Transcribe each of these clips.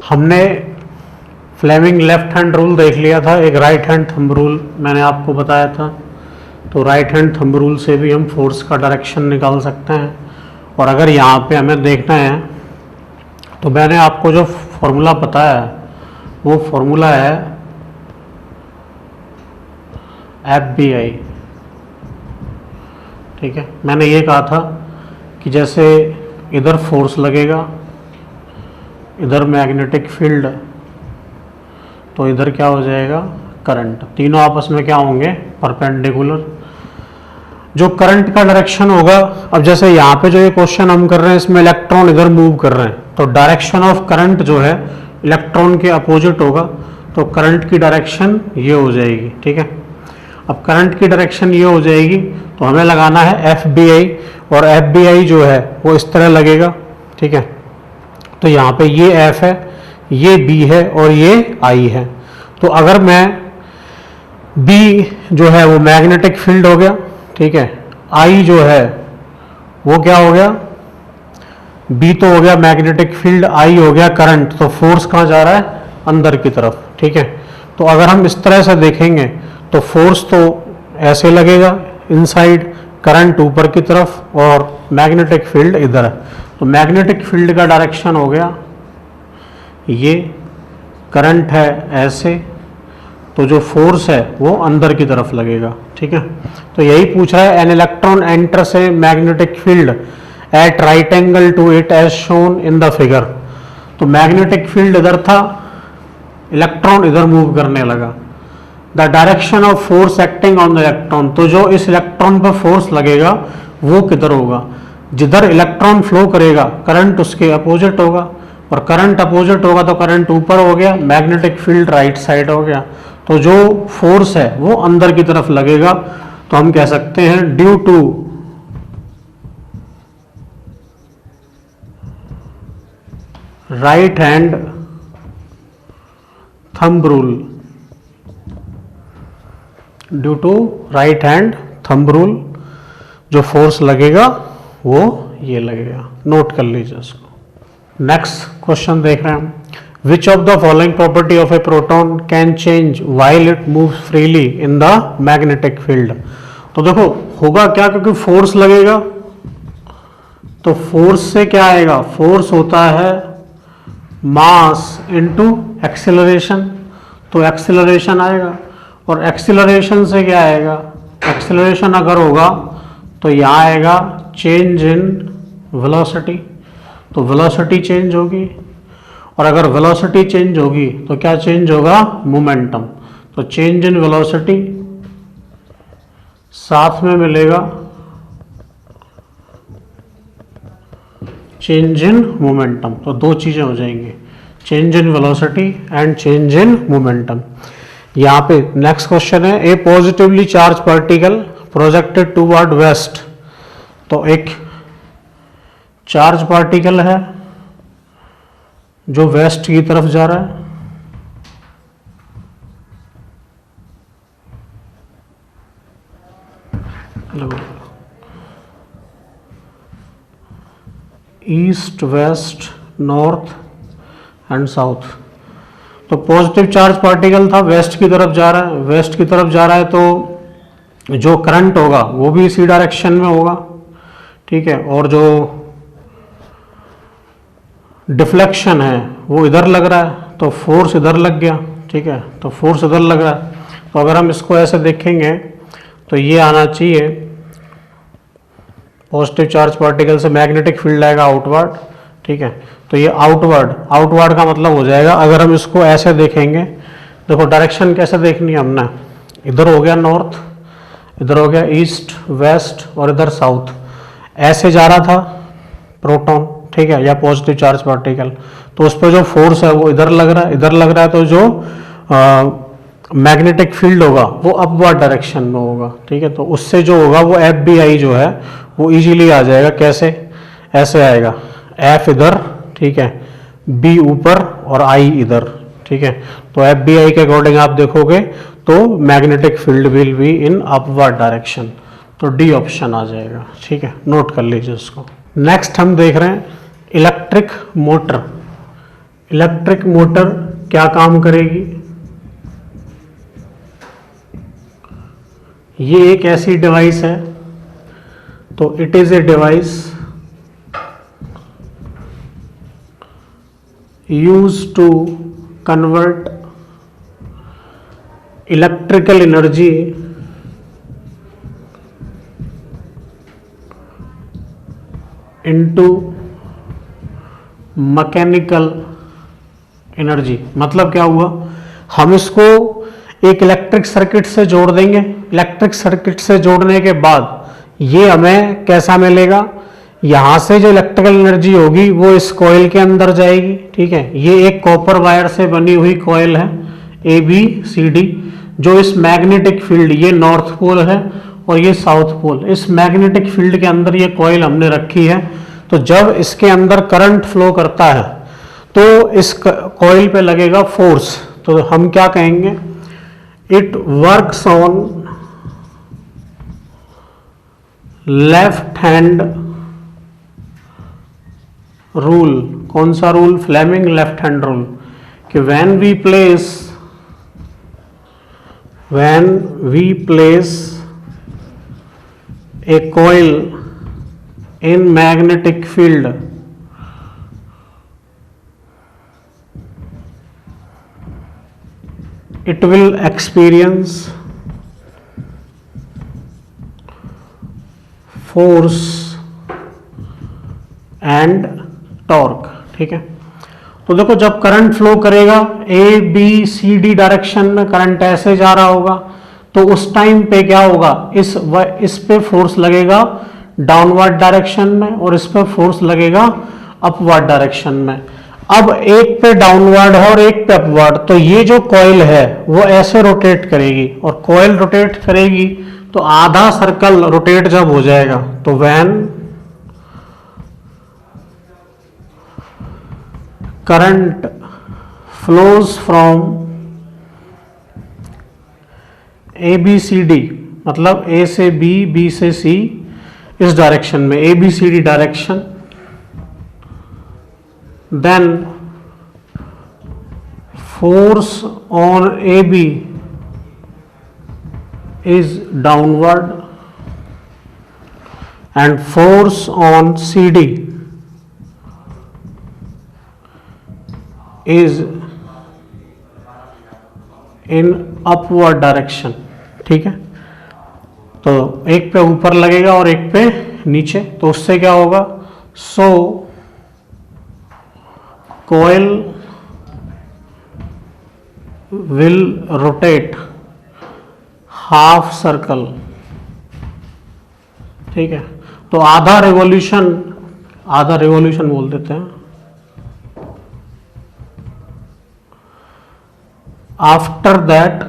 हमने Fleming left hand rule देख लिया था, एक राइट हैंड थंब रूल मैंने आपको बताया था। तो राइट हैंड थंब रूल से भी हम फोर्स का डायरेक्शन निकाल सकते हैं। और अगर यहाँ पे हमें देखना है तो मैंने आपको जो फॉर्मूला बताया है वो फॉर्मूला है FBI। ठीक है, मैंने ये कहा था कि जैसे इधर फोर्स लगेगा, इधर मैग्नेटिक फील्ड, तो इधर क्या हो जाएगा करंट। तीनों आपस में क्या होंगे परपेंडिकुलर। जो करंट का डायरेक्शन होगा, अब जैसे यहाँ पे जो ये क्वेश्चन हम कर रहे हैं इसमें इलेक्ट्रॉन इधर मूव कर रहे हैं, तो डायरेक्शन ऑफ करंट जो है इलेक्ट्रॉन के अपोजिट होगा, तो करंट की डायरेक्शन ये हो जाएगी। ठीक है, अब करंट की डायरेक्शन ये हो जाएगी तो हमें लगाना है FBI, और FBI जो है वो इस तरह लगेगा। ठीक है, तो यहाँ पे ये F है, ये B है और ये I है। तो अगर मैं B जो है वो मैग्नेटिक फील्ड हो गया, ठीक है, I जो है वो क्या हो गया, B तो हो गया मैग्नेटिक फील्ड, I हो गया करंट। तो फोर्स कहाँ जा रहा है अंदर की तरफ। ठीक है, तो अगर हम इस तरह से देखेंगे तो फोर्स तो ऐसे लगेगा इनसाइड, करंट ऊपर की तरफ और मैग्नेटिक फील्ड इधर है। तो मैग्नेटिक फील्ड का डायरेक्शन हो गया ये, करंट है ऐसे, तो जो फोर्स है वो अंदर की तरफ लगेगा। ठीक है, तो यही पूछ रहा है an electron enters a magnetic field at right angle to it as shown in the figure. तो मैग्नेटिक फील्ड इधर था, इलेक्ट्रॉन इधर मूव करने लगा। The direction of force acting on the electron, तो जो इस इलेक्ट्रॉन पर फोर्स लगेगा वो किधर होगा, जिधर इलेक्ट्रॉन फ्लो करेगा करंट उसके अपोजिट होगा, और करंट अपोजिट होगा तो करंट ऊपर हो गया, मैग्नेटिक फील्ड राइट साइड हो गया। तो जो फोर्स है वो अंदर की तरफ लगेगा। तो हम कह सकते हैं due to right hand thumb rule, due to right hand thumb rule जो फोर्स लगेगा वो ये लगेगा। नोट कर लीजिए इसको। नेक्स्ट क्वेश्चन देख रहे हैं हम। Which of the following property of A proton can change while it moves freely in the magnetic field. तो देखो होगा क्या, क्योंकि फोर्स लगेगा तो फोर्स से क्या आएगा, फोर्स होता है मास इनटू एक्सेलरेशन, तो एक्सेलरेशन आएगा, और एक्सेलरेशन से क्या आएगा, एक्सेलरेशन अगर होगा तो यहाँ आएगा चेंज इन वेलोसिटी, तो वेलोसिटी चेंज होगी, और अगर वेलोसिटी चेंज होगी तो क्या चेंज होगा, मोमेंटम। तो चेंज इन वेलोसिटी साथ में मिलेगा चेंज इन मोमेंटम, तो दो चीजें हो जाएंगी, change in velocity and change in momentum. यहाँ पे नेक्स्ट क्वेश्चन है, a positively charge particle projected toward west. तो एक चार्ज पार्टिकल है जो वेस्ट की तरफ जा रहा है, east west north and south. तो पॉजिटिव चार्ज पार्टिकल था, वेस्ट की तरफ जा रहा है, वेस्ट की तरफ जा रहा है तो जो करंट होगा वो भी इसी डायरेक्शन में होगा। ठीक है, और जो डिफ्लेक्शन है वो इधर लग रहा है, तो फोर्स इधर लग गया। ठीक है, तो फोर्स इधर लग रहा है, तो अगर हम इसको ऐसे देखेंगे तो ये आना चाहिए, पॉजिटिव चार्ज पार्टिकल से मैग्नेटिक फील्ड आएगा आउटवर्ड। ठीक है, तो ये आउटवर्ड, आउटवर्ड का मतलब हो जाएगा, अगर हम इसको ऐसे देखेंगे, देखो डायरेक्शन कैसे देखनी है हमने, इधर हो गया नॉर्थ, इधर हो गया ईस्ट वेस्ट और इधर साउथ, ऐसे जा रहा था प्रोटॉन। ठीक है, या पॉजिटिव चार्ज पार्टिकल, तो उस पर जो फोर्स है वो इधर लग रहा है, इधर लग रहा है, तो जो मैग्नेटिक फील्ड होगा वो अपवर्ड डायरेक्शन में होगा। ठीक है, तो उससे जो होगा वो FBI जो है वो इजीली आ जाएगा। कैसे, ऐसे आएगा, F इधर, ठीक है, B ऊपर और I इधर। ठीक है, तो FBI के अकॉर्डिंग आप देखोगे तो magnetic field will be in upward direction, तो D ऑप्शन आ जाएगा। ठीक है, नोट कर लीजिए इसको। नेक्स्ट हम देख रहे हैं इलेक्ट्रिक मोटर। इलेक्ट्रिक मोटर क्या काम करेगी? ये एक ऐसी डिवाइस है, तो it is a device use to convert electrical energy into mechanical energy. मतलब क्या हुआ, हम इसको एक इलेक्ट्रिक सर्किट से जोड़ देंगे। इलेक्ट्रिक सर्किट से जोड़ने के बाद ये हमें कैसा मिलेगा, यहां से जो इलेक्ट्रिकल एनर्जी होगी वो इस कॉइल के अंदर जाएगी। ठीक है, ये एक कॉपर वायर से बनी हुई कॉइल है ABCD, जो इस मैग्नेटिक फील्ड, ये नॉर्थ पोल है और ये साउथ पोल, इस मैग्नेटिक फील्ड के अंदर ये कॉइल हमने रखी है। तो जब इसके अंदर करंट फ्लो करता है तो इस कॉइल पे लगेगा फोर्स। तो हम क्या कहेंगे, it works on left hand rule. कौन सा rule? Fleming left hand rule, कि when we place a coil in magnetic field, it will experience force and torque। ठीक है, तो देखो जब करंट फ्लो करेगा ABCD डायरेक्शन में, करंट ऐसे जा रहा होगा, तो उस टाइम पे क्या होगा, इस पे फोर्स लगेगा डाउनवर्ड डायरेक्शन में और इस पे फोर्स लगेगा अपवर्ड डायरेक्शन में। अब एक पे डाउनवर्ड है और एक पे अपवर्ड, तो ये जो कॉइल है वो ऐसे रोटेट करेगी, और कॉइल रोटेट करेगी तो आधा सर्कल रोटेट जब हो जाएगा, तो when current flows from ABCD, मतलब A से B, B से C, इस डायरेक्शन में ABCD direction, then force on AB is downward and force on CD is in upward direction. ठीक है, तो एक पे ऊपर लगेगा और एक पे नीचे, तो उससे क्या होगा, so coil will rotate half circle. ठीक है, तो आधा रेवोल्यूशन बोल देते हैं। आफ्टर दैट,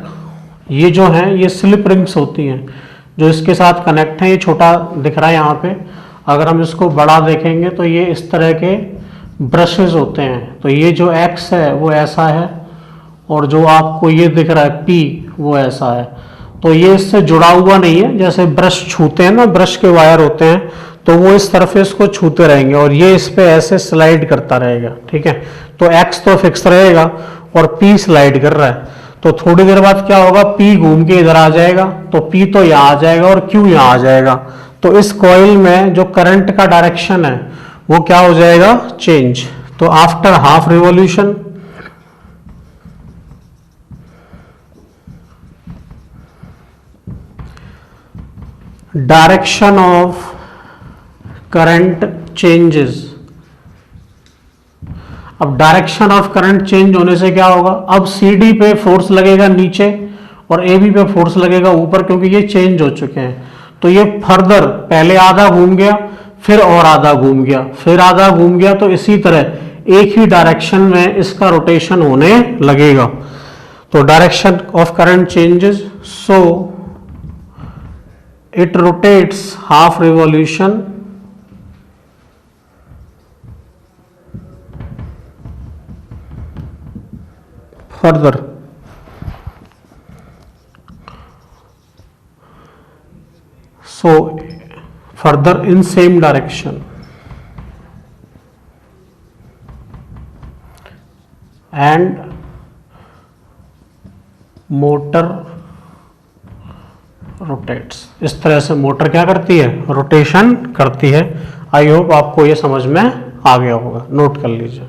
ये जो हैं ये स्लिप रिंग्स होती हैं जो इसके साथ कनेक्ट हैं। ये छोटा दिख रहा है यहाँ पे, अगर हम इसको बड़ा देखेंगे तो ये इस तरह के ब्रशेस होते हैं। तो ये जो X है वो ऐसा है, और जो आपको ये दिख रहा है P वो ऐसा है। तो ये इससे जुड़ा हुआ नहीं है, जैसे ब्रश छूते हैं ना, ब्रश के वायर होते हैं, तो वो इस सरफेस को छूते रहेंगे और ये इस पे ऐसे स्लाइड करता रहेगा। ठीक है, तो X तो फिक्स रहेगा और P स्लाइड कर रहा है, तो थोड़ी देर बाद क्या होगा, P घूम के इधर आ जाएगा, तो P तो यहाँ आ जाएगा और Q यहाँ आ जाएगा। तो इस कॉइल में जो करंट का डायरेक्शन है वो क्या हो जाएगा, चेंज। तो after half revolution direction of current changes. अब डायरेक्शन ऑफ करंट चेंज होने से क्या होगा, अब CD पे फोर्स लगेगा नीचे और AB पे फोर्स लगेगा ऊपर, क्योंकि ये चेंज हो चुके हैं। तो ये फर्दर पहले आधा घूम गया, फिर और आधा घूम गया, फिर आधा घूम गया, तो इसी तरह एक ही डायरेक्शन में इसका रोटेशन होने लगेगा। तो direction of current changes, so it rotates half revolution further। So further in same direction, and motor rotates. इस तरह से मोटर क्या करती है, रोटेशन करती है। आई होप आपको ये समझ में आ गया होगा, नोट कर लीजिए।